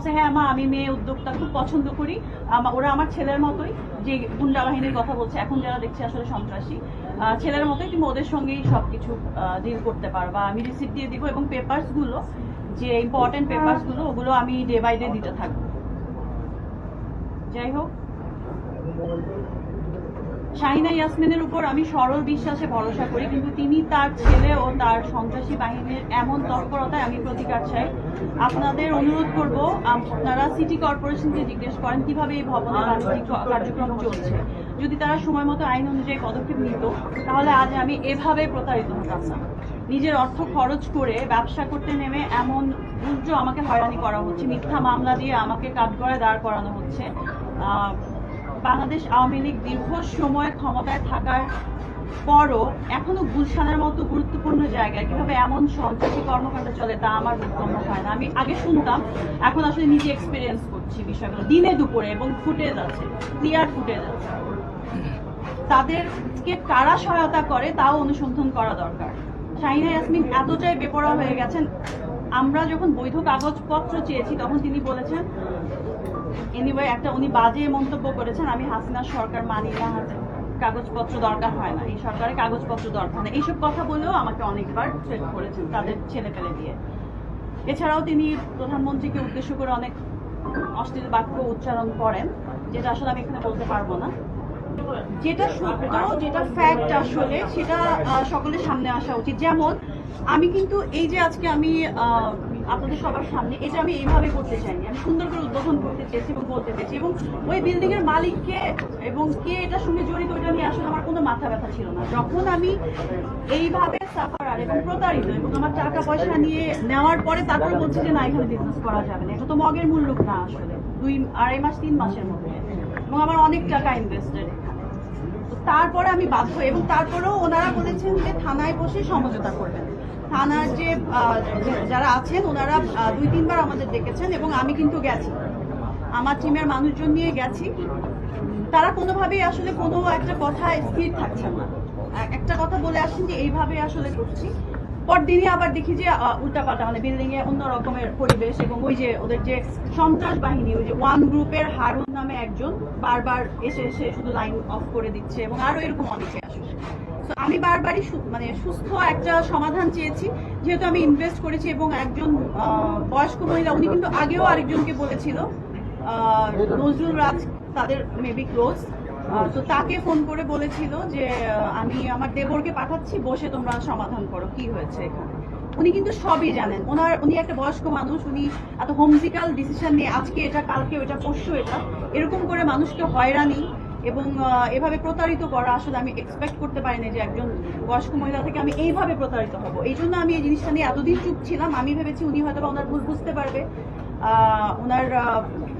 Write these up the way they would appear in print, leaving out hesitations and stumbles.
বলছে হ্যাঁ মা আমি মেয়ে উদ্যোক্তা খুব পছন্দ করি, ওরা আমার ছেলের মতোই, যে গুন্ডা বাহিনীর কথা বলছে এখন যারা দেখছি আসলে সন্ত্রাসী ছেলের মতোই, তুমি ওদের সঙ্গেই সবকিছু ডিল করতে পারবা, আমি রিসিপ্ট দিয়ে দিব এবং পেপারসগুলো যে ইম্পর্টেন্ট পেপারসগুলো ওগুলো আমি ডে বাই ডে দিতে থাকবো। যাই হোক, শাহিনা ইয়াসমিনের উপর আমি সরল বিশ্বাসে ভরসা করি, কিন্তু তিনি তার ছেলে ও তার সন্ত্রাসী বাহিনীর এমন তৎপরতায় আমি প্রতিকার চাই। আপনাদের অনুরোধ করব আপনারা সিটি কর্পোরেশনকে জিজ্ঞেস করেন কিভাবে এই ভবনের বাণিজ্যিক কার্যক্রম চলছে। যদি তারা সময় মতো আইন অনুযায়ী পদক্ষেপ নিত তাহলে আজ আমি এভাবে প্রতারিত হতাম না। নিজের অর্থ খরচ করে ব্যবসা করতে নেমে এমন উল্টো আমাকে হয়রানি করা হচ্ছে, মিথ্যা মামলা দিয়ে আমাকে কাঠগড়ায় দাঁড় করানো হচ্ছে। বাংলাদেশ আওয়ামী লীগ দীর্ঘ সময় ক্ষমতায় থাকার পরও এখনো গুলশানের মতো গুরুত্বপূর্ণ জায়গায় কিভাবে এমন সন্ত্রাসী কর্মকাণ্ড চলে তা আমার বোধগম্য হয় না। আমি আগে শুনতাম, এখন আসলে নিজে এক্সপিরিয়েন্স করছি বিষয়গুলো দিনে দুপুরে, এবং ফুটেজ আছে, ক্লিয়ার ফুটেজ আছে। তাদেরকে কারা সহায়তা করে তাও অনুসন্ধান করা দরকার। শাহিনা ইয়াসমিন এতটাই বেপরোয়া হয়ে গেছেন, আমরা যখন বৈধ কাগজপত্র চেয়েছি তখন তিনি বলেছেন এনিওয়ে একটা উনি বাজে মন্তব্য করেছেন, আমি হাসিনার সরকার মানি না, কাগজপত্র দরকার হয় না, এই সরকারের কাগজপত্র দরকার না, এইসব কথা বলেও আমাকে অনেকবার থ্রেট করেছেন তাদের ছেলে পেলে দিয়ে। এছাড়াও তিনি প্রধানমন্ত্রীকে উদ্দেশ্য করে অনেক অশ্লীল বাক্য উচ্চারণ করেন, যেটা আসলে আমি এখানে বলতে পারবো না। যেটা সত্য, যেটা ফ্যাক্ট আসলে সেটা সকলের সামনে আসা উচিত। যেমন আমি কিন্তু এই যে আজকে আমি আপনাদের সবার সামনে এটা আমি এইভাবে করতে চাইনি, আমি সুন্দর করে উদ্বোধন করতে চেয়েছি এবং বলতে চেয়েছি, এবং ওই বিল্ডিং এর মালিককে এবং কে এটার সঙ্গে জড়িত ওইটা নিয়ে আসলে আমার কোনো মাথা ব্যথা ছিল না। যখন আমি এইভাবে সাফার এবং প্রতারিত এবং আমার টাকা পয়সা নিয়ে নেওয়ার পরে তারপর বলছি যে না এখানে বিজনেস করা যাবে না, এটা তো মগের মূল রূপ না আসলে, 2-2.5 মাস 3 মাসের মধ্যে, এবং আমার অনেক টাকা ইনভেস্টেড এখানে। তো তারপরে আমি বাধ্য, এবং তারপরেও ওনারা বলেছেন যে থানায় বসে সমঝোতা করবেন। থানার যে যারা আছেন ওনারা 2-3 বার আমাদের ডেকেছেন এবং আমি কিন্তু গেছি, আমার টিমের মানুষজন নিয়ে গেছি। তারা কোনোভাবেই আসলে কোনো একটা কথা স্থির থাকছেন না, একটা কথা বলে আসেন যে এইভাবে আসলে করছি, পরদিনই আবার দেখি যে উল্টাপাল্টা, মানে বিল্ডিং এ অন্য রকমের পরিবেশ, এবং ওই যে ওদের যে সন্ত্রাস বাহিনী, ওই যে ওয়ান গ্রুপের হারুন নামে একজন বারবার এসে এসে শুধু লাইন অফ করে দিচ্ছে, এবং আরো এরকম অনেকে আসলে। তো আমি বারবারই মানে সুস্থ একটা সমাধান চেয়েছি, যেহেতু আমি ইনভেস্ট করেছি, এবং একজন বয়স্ক মহিলা উনি কিন্তু আগেও আরেকজনকে বলেছিল, নজরুল রাজ তাদের মেবি ক্লোজ, তো তাকে ফোন করে বলেছিল যে আমি আমার দেবরকে পাঠাচ্ছি, বসে তোমরা সমাধান করো কি হয়েছে এখানে। উনি কিন্তু সবই জানেন, উনি একটা বয়স্ক মানুষ, উনি এত হোমজিক্যাল ডিসিশন নিয়ে আজকে এটা কালকে ওটা পরশু এটা এরকম করে মানুষকে হয়রানি এবং এভাবে প্রতারিত করা আসলে আমি এক্সপেক্ট করতে পারিনি যে একজন বয়স্ক মহিলা থেকে আমি এইভাবে প্রতারিত হব। এই জন্য আমি এই জিনিসটা নিয়ে এতদিন চুপ ছিলাম। আমি ভেবেছি উনি হয়তো বা ওনার ভুল বুঝতে পারবে, ওনার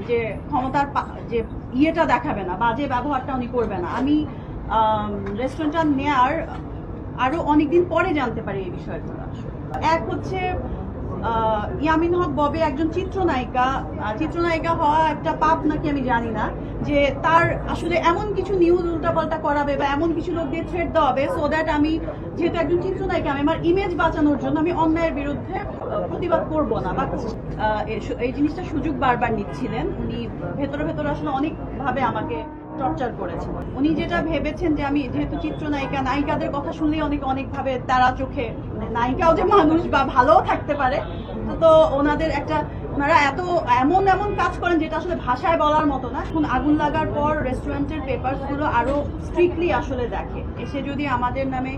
যে ক্ষমতার যে ইয়েটা দেখাবে না, বাজে ব্যবহারটা উনি করবে না। আমি রেস্টুরেন্টটা নেয়ার আরো অনেকদিন পরে জানতে পারি এই বিষয়গুলো। এক হচ্ছে ইয়ামিন হক ববি একজন চিত্রনায়িকা হওয়া একটা পাপ নাকি আমি জানি না, যে তার আসলে এমন কিছু নিউজ উল্টাপাল্টা করাবে বা এমন কিছু লোক দিয়ে থ্রেট দেওয়া হবে সো দ্যাট আমি যেহেতু একজন চিত্রনায়িকা আমি আমার ইমেজ বাঁচানোর জন্য আমি অন্যায়ের বিরুদ্ধে প্রতিবাদ করব না, বা এই জিনিসটা সুযোগ বারবার নিচ্ছিলেন। উনি ভেতরে ভেতরে আসলে অনেকভাবে আমাকে টর্চার করেছেন। উনি যেটা ভেবেছেন যে আমি যেহেতু চিত্রনায়িকা, নায়িকাদের কথা শুনলেই অনেকভাবে তারা চোখে, নায়িকাও যে মানুষ বা ভালোও থাকতে পারে, তো ওনারা এমন কাজ করেন যেটা আসলে ভাষায় বলার মতো না। এখন আগুন লাগার পর রেস্টুরেন্টের পেপারস গুলো আরো স্ট্রিক্টলি আসলে দেখে, এসে যদি আমাদের নামে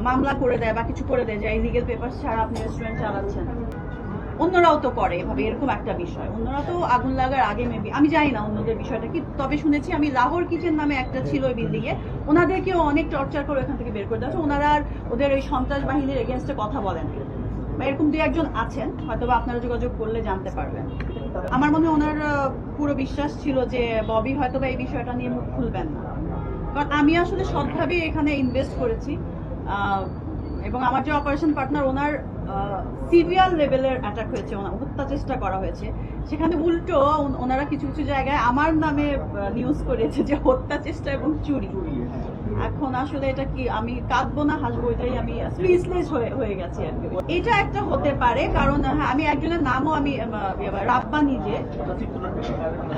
মামলা করে দেয় বা কিছু করে দেয় যে ইলিগেল পেপারস ছাড়া আপনি রেস্টুরেন্ট চালাচ্ছেন, অন্যরাও তো করে এভাবে, এরকম একটা বিষয়। অন্যরা তো আগুন লাগার আগে মেবি, আমি জানি না অন্যদের বিষয়টা কি, তবে শুনেছি আমি লাহোর কিচেন নামে একটা ছিল ওই বিল্ডিং এ, ওনাদেরকেও অনেক টর্চার করে এখান থেকে বের করে দেওয়া, ওনারা আর ওদের ওই সন্ত্রাস বাহিনীর এগেনস্টে কথা বলেন, বা এরকম 2-1 জন আছেন, হয়তো বা আপনারা যোগাযোগ করলে জানতে পারবেন। আমার মনে হয় ওনার পুরো বিশ্বাস ছিল যে ববি হয়তো বা এই বিষয়টা নিয়ে মুখ খুলবেন না, কারণ আমি আসলে সৎভাবে এখানে ইনভেস্ট করেছি, এবং আমার যে অপারেশন পার্টনার ওনার সিভিয়ার লেভেলের অ্যাটাক হয়েছে, হত্যা চেষ্টা করা হয়েছে, সেখানে উল্টো ওনারা কিছু কিছু জায়গায় আমার নামে নিউজ করেছে যে হত্যা চেষ্টা এবং চুরি। এখন আসলে এটা কি আমি কাঁদবো না হাসবো এটাই আমি স্পিচলেস হয়ে গেছি আর কি। এটা একটা হতে পারে কারণ হ্যাঁ আমি একজনের নামও আমি রাব্বা নিজে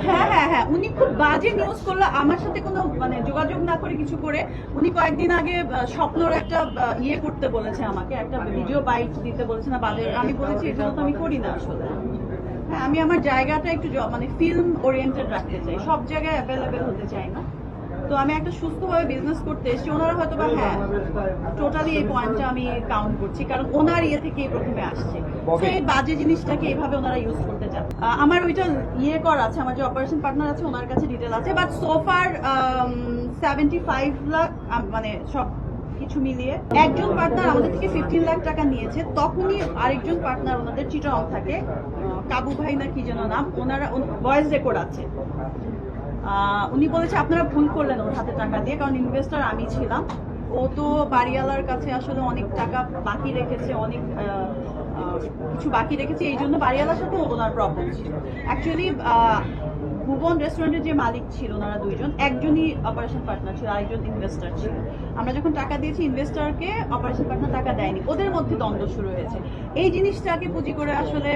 হ্যাঁ উনি খুব বাজে নিউজ করলো আমার সাথে কোনো মানে যোগাযোগ না করে কিছু করে উনি কয়েকদিন আগে স্বপ্নর একটা ইয়ে করতে বলেছে আমাকে একটা ভিডিও বাইট দিতে বলেছে না বাজে আমি বলেছি এগুলো তো আমি করি না আসলে। হ্যাঁ আমি আমার জায়গাটা একটু মানে ফিল্ম ওরিয়েন্টেড রাখতে চাই সব জায়গায় অ্যাভেলেবেল হতে চাই না। তো আমি একটা সুস্থভাবে বিজনেস করতে এসেছি ওনারা হয়তো বা হ্যাঁ টোটালি এই পয়েন্টটা আমি কাউন্ট করছি কারণ ওনার ইয়ে থেকে প্রথমে আসছে তো এই বাজে জিনিসটাকে এইভাবে ওনারা ইউজ করতে চান। আমার ওইটা ইয়ে করা আছে আমার যে অপারেশন পার্টনার আছে ওনার কাছে ডিটেল আছে বাট সোফার 75 লাখ মানে সব কিছু মিলিয়ে একজন পার্টনার আমাদের থেকে 15 লাখ টাকা নিয়েছে তখনই আরেকজন পার্টনার ওনাদের চিটং থাকে কাবু ভাই না কি যেন নাম ওনারা ভয়েস রেকর্ড আছে উনি বলেছে আপনারা ভুল করলেন ওর হাতে টাকা দিয়ে কারণ ইনভেস্টর আমি ছিলাম ও তো বাড়িওয়ালার কাছে আসলে অনেক টাকা বাকি রেখেছে অনেক কিছু বাকি রেখেছে এই জন্য বাড়িওয়ালার সাথে ওনার প্রবলেম ছিল অ্যাকচুয়ালি ভুবন রেস্টুরেন্টের যে মালিক ছিল ওনারা দুইজন একজনই অপারেশন পার্টনার ছিল আরেকজন ইনভেস্টর ছিল আমরা যখন টাকা দিয়েছি ইনভেস্টরকে অপারেশন পার্টনার টাকা দেয়নি ওদের মধ্যে দ্বন্দ্ব শুরু হয়েছে এই জিনিসটাকে পুঁজি করে আসলে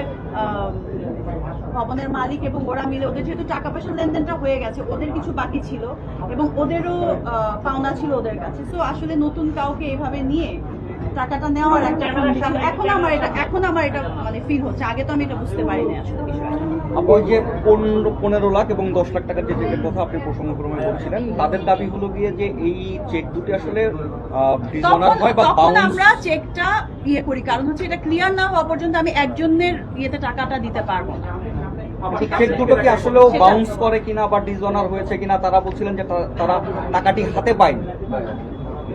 ভবনের মালিক এবং ওরা মিলে ওদের যেহেতু টাকা পয়সার লেনদেনটা হয়ে গেছে ওদের কিছু বাকি ছিল এবং ওদেরও পাওনা ছিল ওদের কাছে তো আসলে নতুন কাউকে এইভাবে নিয়ে টাকাটা নেওয়ার একটা এখন আমার এটা মানে ফিল হচ্ছে আগে তো আমি এটা বুঝতে পারিনি আসলে বিষয়টা। ওই যে 15 লাখ এবং 10 লাখ টাকার যে চেকের কথা আপনি প্রসঙ্গক্রমে বলছিলেন তাদের দাবি হলো গিয়ে যে এই চেক দুটি আসলে ডিসঅনার হয় বা বাউন্স আমরা চেকটা ইয়ে করি কারণ হচ্ছে এটা ক্লিয়ার না হওয়া পর্যন্ত আমি একজনের ইয়েতে টাকাটা দিতে পারবো না। চেক দুটো কি আসলেও বাউন্স করে কিনা বা ডিসঅনার হয়েছে কিনা তারা বলছিলেন যে তারা টাকাটি হাতে পায়নি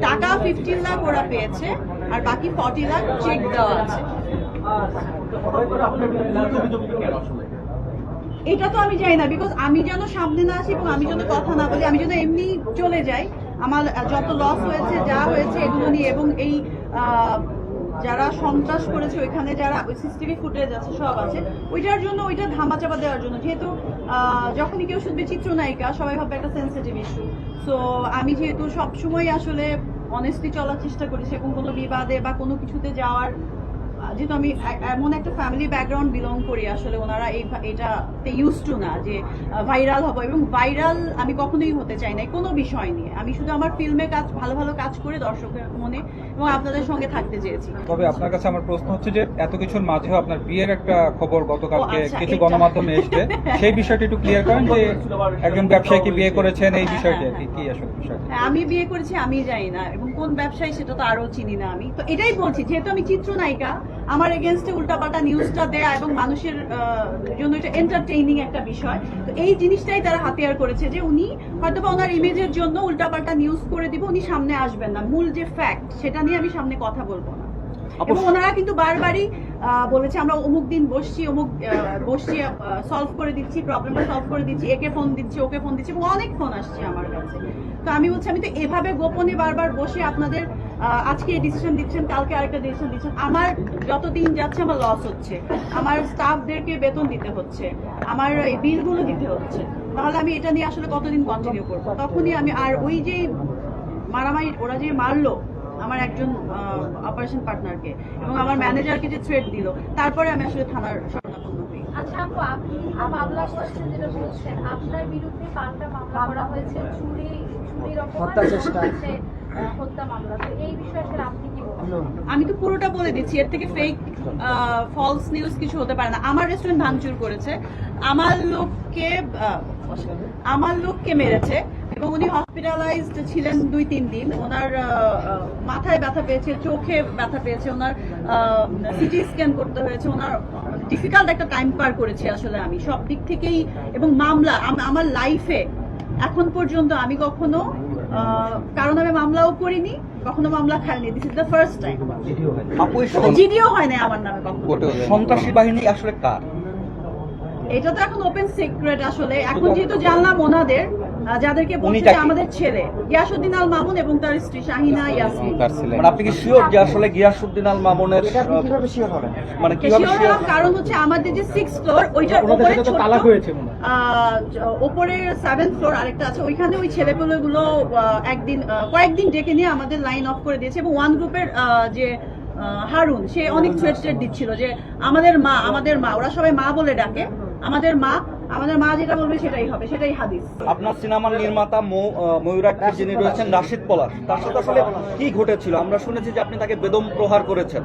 টাকা 15 লাখ ওরা পেয়েছে আর বাকি 40 লাখ চেক দেওয়া আছে। এটা তো আমি জানি না বিকজ আমি যেন সামনে না আসি এবং আমি যেন কথা না বলি আমি যেন এমনি চলে যাই আমার যত লস হয়েছে যা হয়েছে এগুলো নিয়ে এবং এই যারা সন্ত্রাস করেছে ওইখানে যারা ওই সিসিটিভি ফুটেজ আছে সব আছে ওইটার জন্য ওইটা ধামাচাপা দেওয়ার জন্য যেহেতু যখনই কেউ শুনবে চিত্রনায়িকা সবাই ভাবে একটা সেন্সিটিভ ইস্যু সো আমি যেহেতু সবসময় আসলে অনেস্টলি চলার চেষ্টা করি সেরকম কোনো বিবাদে বা কোনো কিছুতে যাওয়ার যেহেতু আমি এমন একটা ফ্যামিলি ব্যাকগ্রাউন্ড বিলং করি আসলে ওনারা এটাতে ইউজ টু না যে ভাইরাল হবো এবং ভাইরাল আমি কখনোই হতে চাই না কোনো বিষয় নিয়ে আমি শুধু আমার ফিল্মে কাজ ভালো ভালো কাজ করে দর্শকের মনে এবং আপনাদের সঙ্গে থাকতে চেয়েছি। তবে আপনার কাছে আমার প্রশ্ন হচ্ছে যে এত কিছুর মাঝেও আপনার বিয়ের একটা খবর গতকালকে কিছু গণমাধ্যমে এসেছে সেই বিষয়টি একটু ক্লিয়ার করেন যে একজন ব্যবসায়ীকে বিয়ে করেছেন এই বিষয়টি কি আসলে বিষয়টা। আমি বিয়ে করেছি আমি জানি না এবং কোন ব্যবসায়ী সেটা তো আরো চিনি না আমি তো এটাই বলছি যেহেতু আমি চিত্রনায়িকা আমার এগেনস্টে উল্টাপাল্টা নিউজটা দেয়া এবং মানুষের জন্য এটা এন্টারটেইনিং একটা বিষয় তো এই জিনিসটাই তারা হাতিয়ার করেছে যে উনি হয়তোবা ওনার ইমেজের জন্য উল্টাপাল্টা নিউজ করে দিব উনি সামনে আসবেন না মূল যে ফ্যাক্ট সেটা নিয়ে আমি সামনে কথা বলবো না এবং ওনারা কিন্তু বারবারই বলেছে আমরা অমুক দিন বসছি সলভ করে দিচ্ছি প্রবলেমটা সলভ করে দিচ্ছি একে ফোন দিচ্ছি ওকে ফোন দিচ্ছি এবং অনেক ফোন আসছে আমার কাছে তো আমি বলছি আমি তো এভাবে গোপনে বারবার বসে আপনাদের আজকে এই ডিসিশন দিচ্ছেন কালকে আরেকটা ডিসিশন দিচ্ছেন আমার যত দিন যাচ্ছে আমার লস হচ্ছে আমার স্টাফদেরকে বেতন দিতে হচ্ছে আমার এই বিলগুলো দিতে হচ্ছে তাহলে আমি এটা নিয়ে আসলে কতদিন কন্টিনিউ করবো তখনই আমি আর ওই যে মারামারি ওরা যে মারলো আমার একজন অপারেশন পার্টনারকে এবং আমার ম্যানেজারকে যে থ্রেট দিল তারপরে আমি আসলে থানার শরণাপন্ন হই। আচ্ছা আপু আপনি মামলা করছেন যেটা বলছেন আপনার বিরুদ্ধে পাল্টা মামলা করা হয়েছে চুরির অপরাধ হত্যা মামলা তো এই বিষয়ে আসলে আপনি কি বলবেন? আমি তো পুরোটা বলে দিচ্ছি এর থেকে ফেক ফলস নিউজ কিছু হতে পারে না আমার রেস্টুরেন্ট ভাঙচুর করেছে আমার লোককে মেরেছে এবং উনি হসপিটালাইজড ছিলেন 2-3 দিন ওনার মাথায় ব্যথা পেয়েছে চোখে ব্যথা পেয়েছে ওনার সিটি স্ক্যান করতে হয়েছে ওনার ডিফিকাল্ট একটা টাইম পার করেছি আসলে আমি সব দিক থেকেই এবং মামলা আমার লাইফে এখন পর্যন্ত আমি কখনো কারণ আমি মামলাও করিনি কখনো মামলা খাইনি this is the first time জিডিও হয় না আমার নামে কখনো। সন্ত্রাসী বাহিনী আসলে কার এটা তো এখন ওপেন সিক্রেট আসলে। এখন যেহেতু জানলাম ওনাদের যাদেরকে বলছে উনিটা যে কি? আমাদের ছেলে গিয়াসউদ্দিন আল মামুন এবং তার স্ত্রী শাহিনা ইয়াসমিন। তার ছেলে। মানে আপনি কি শিওর যে আসলে গিয়াসউদ্দিন আল মামুনের মানে কিভাবে Sure শিওর? হলাম কারণ হচ্ছে আমাদের যে 6th ফ্লোর ওইটার উপরে ছোট উপরে 7th ফ্লোর আরেকটা আছে, ওইখানে ওই ছেলেপেলেগুলো কয়েকদিন ডেকে নিয়ে আমাদের লাইন অফ করে দিয়েছে। এবং ওয়ান গ্রুপের যে হারুন, সে অনেক থ্রেট দিচ্ছিল যে আমাদের মা, ওরা সবাই মা বলে ডাকে, আমাদের মা যেটা বলবে সেটাই হবে, সেটাই হাদিস। আপনার সিনেমার নির্মাতা ময়ূরাক্ষী যিনি রয়েছেন রাশিদ পলাশ, তার সাথে আসলে কি ঘটেছিল? আমরা শুনেছি যে আপনি তাকে বেদম প্রহার করেছেন,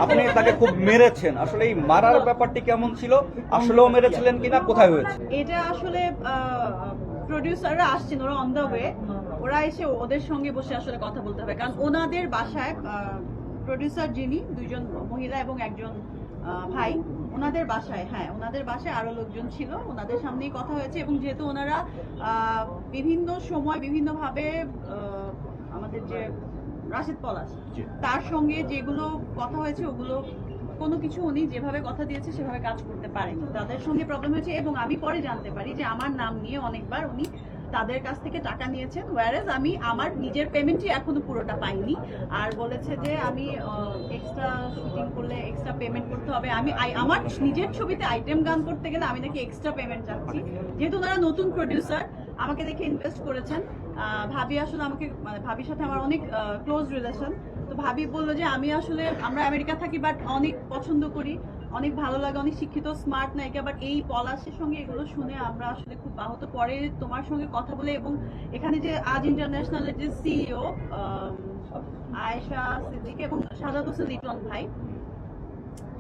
আপনি তাকে খুব মেরেছেন। আসলে এই মারার ব্যাপারটি কেমন ছিল? আসলেও মেরেছিলেন কিনা, কোথায় হয়েছে? এটা আসলে প্রডিউসাররা আসছেন, ওরা অন দ্য ওয়ে, ওরা এসে ওদের সঙ্গে বসে আসলে কথা বলতে হবে। কারণ ওনাদের বাসায় প্রডিউসার যিনি, দুইজন মহিলা এবং একজন ভাই, ওনাদের বাসায় আরো লোকজন ছিল, ওনাদের সামনেই কথা হয়েছে। এবং যেহেতু ওনারা বিভিন্ন সময় বিভিন্নভাবে আমাদের যে রাশিদ পলাশ, তার সঙ্গে যেগুলো কথা হয়েছে ওগুলো কোনো কিছু উনি যেভাবে কথা দিয়েছে সেভাবে কাজ করতে পারেনি, তাদের সঙ্গে প্রবলেম হয়েছে। এবং আমি পরে জানতে পারি যে আমার নাম নিয়ে অনেকবার উনি তাদের কাছ থেকে টাকা নিয়েছেন, ওয়ারেজ আমি আমার নিজের পেমেন্টই এখনো পুরোটা পাইনি। আর বলেছে যে আমি এক্সট্রা শুটিং করলে এক্সট্রা পেমেন্ট করতে হবে, আমি আমার নিজের ছবিতে আইটেম গান করতে গেলে আমি নাকি এক্সট্রা পেমেন্ট চাচ্ছি। যেহেতু ওনারা নতুন প্রডিউসার, আমাকে দেখে ইনভেস্ট করেছেন। ভাবি আসলে আমাকে, মানে ভাবির সাথে আমার অনেক ক্লোজ রিলেশন, তো ভাবি বললো যে আমরা আমেরিকা থাকি বাট অনেক পছন্দ করি, অনেক ভালো লাগে, অনেক শিক্ষিত স্মার্ট নায়িকা, বাট এই পলাশের সঙ্গে এগুলো শুনে আমরা আসলে খুব আহত। পরে তোমার সঙ্গে কথা বলে এবং এখানে যে আজ ইন্টারন্যাশনালের যে সিইও আয়েশা সিদ্দিক এবং সাজাদ হোসেন লিটন ভাই,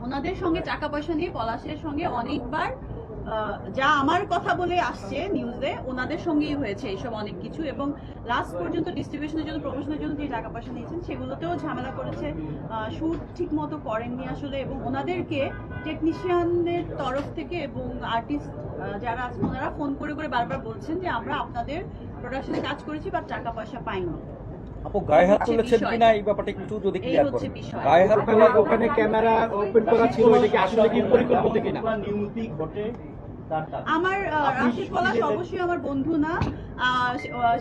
ওনাদের সঙ্গে টাকা পয়সা নিয়ে পলাশের সঙ্গে অনেকবার যা আমার কথা বলে আসছে নিউজে, ওনাদের সঙ্গেই হয়েছে এইসব অনেক কিছু। এবং লাস্ট পর্যন্ত ডিস্ট্রিবিউশনের জন্য, প্রমোশনের জন্য যে টাকা পয়সা নিয়েছেন সেগুলোতেও ঝামেলা করেছে, শুট ঠিক মতো করেননি আসলে। এবং ওনাদেরকে টেকনিশিয়ানদের তরফ থেকে এবং আর্টিস্ট যারা আছেন ওনারা ফোন করে করে বারবার বলছেন যে আমরা আপনাদের প্রোডাকশনে কাজ করেছি বাট টাকা পয়সা পাইনি। আপু গায়ে হাত তুলেছেন কিনা এই ব্যাপারটা একটু যদি এই ক্লিয়ার হচ্ছে করেন। বিষয়। গায়ে হাত তোলা ওখানে ক্যামেরা ওপেন করা ছিল, এটা কি আসলে কি পরিকল্পিত কিনা? আমার রাশিদ পলাশ অবশ্যই আমার বন্ধু না,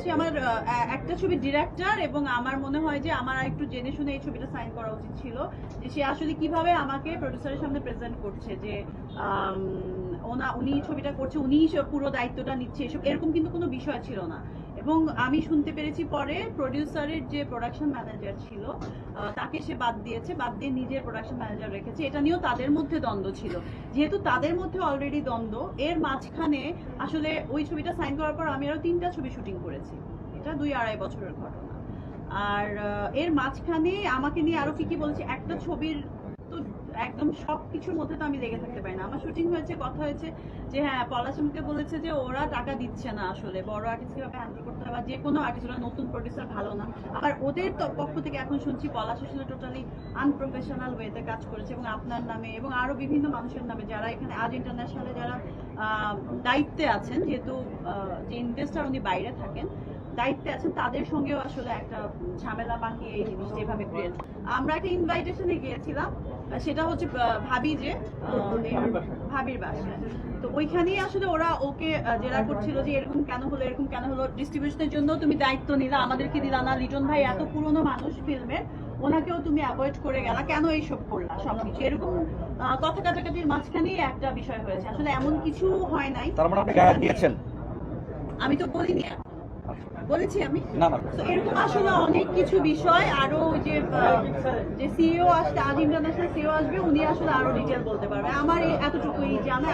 সে আমার একটা ছবির ডিরেক্টর। এবং আমার মনে হয় যে আমার একটু জেনে শুনে এই ছবিটা সাইন করা উচিত ছিল, যে সে আসলে কিভাবে আমাকে প্রডিউসারের সামনে প্রেজেন্ট করছে, যে উনি ছবিটা করছে, উনিই পুরো দায়িত্বটা নিচ্ছে, এরকম কিন্তু কোনো বিষয় ছিল না। এবং আমি শুনতে পেরেছি পরে প্রডিউসারের যে প্রোডাকশন ম্যানেজার ছিল তাকে সে বাদ দিয়ে নিজের প্রোডাকশন ম্যানেজার রেখেছে। এটা নিয়েও তাদের মধ্যে দ্বন্দ্ব ছিল। যেহেতু তাদের মধ্যে অলরেডি দ্বন্দ্ব, এর মাঝখানে আসলে ওই ছবিটা সাইন করার পর আমি আরো 3টা ছবি শুটিং করেছি, এটা 2-2.5 বছরের ঘটনা। আর এর মাঝখানে আমাকে নিয়ে আরো কি বলেছে, একটা ছবির তো একদম সবকিছুর মধ্যে তো আমি লেগে থাকতে পারি না। আমার শুটিং হয়েছে, কথা হয়েছে যে হ্যাঁ পলাশ আমাকে বলেছে যে ওরা টাকা দিচ্ছে না, আসলে বড় আর্টিস্ট কিভাবে হ্যান্ডেল করতে হবে, যে কোনো আর্টিস্ট, ওরা নতুন প্রডিউসার ভালো না। আবার ওদের পক্ষ থেকে এখন শুনছি পলাশ আসলে টোটালি আনপ্রফেশনাল ওয়েতে কাজ করেছে, এবং আপনার নামে এবং আরো বিভিন্ন মানুষের নামে যারা এখানে আজ ইন্টারন্যাশনালে যারা দায়িত্বে আছেন, যেহেতু যে ইনভেস্টার উনি বাইরে থাকেন, দায়িত্বে আছেন, তাদের সঙ্গেও আসলে একটা ঝামেলা বাকি এই জিনিসটা এভাবে ক্রিয়েট। আমরা একটা ইনভাইটেশনে গিয়েছিলাম, সেটা হচ্ছে ভাবির বাসায়। তো ওইখানেই আসলে ওরা ওকে জেরা করছিল যে এরকম কেন হলো, ডিস্ট্রিবিউশনের জন্য তুমি দায়িত্ব নিলা, আমাদেরকে দিলা না, লিটন ভাই এত পুরনো মানুষ ফিল্মের, ওনাকেও তুমি অ্যাভয়েড করে গেলা, কেন এইসব করলা, সবকিছু এরকম কথা কাটাকাটির মাঝখানেই একটা বিষয় হয়েছে। আসলে এমন কিছু হয় নাই। তার মানে আপনি গায়ে হাত দিয়েছেন? আমি তো বলিনি, বলেছি আমি না। তো এরকম আসলে অনেক কিছু বিষয়, আরো যে সিইও আসছে, আজ ইন্টারন্যাশনাল সিইও আসবে, উনি আসলে আরো ডিটেল বলতে পারবে। আমার এতটুকুই জানা।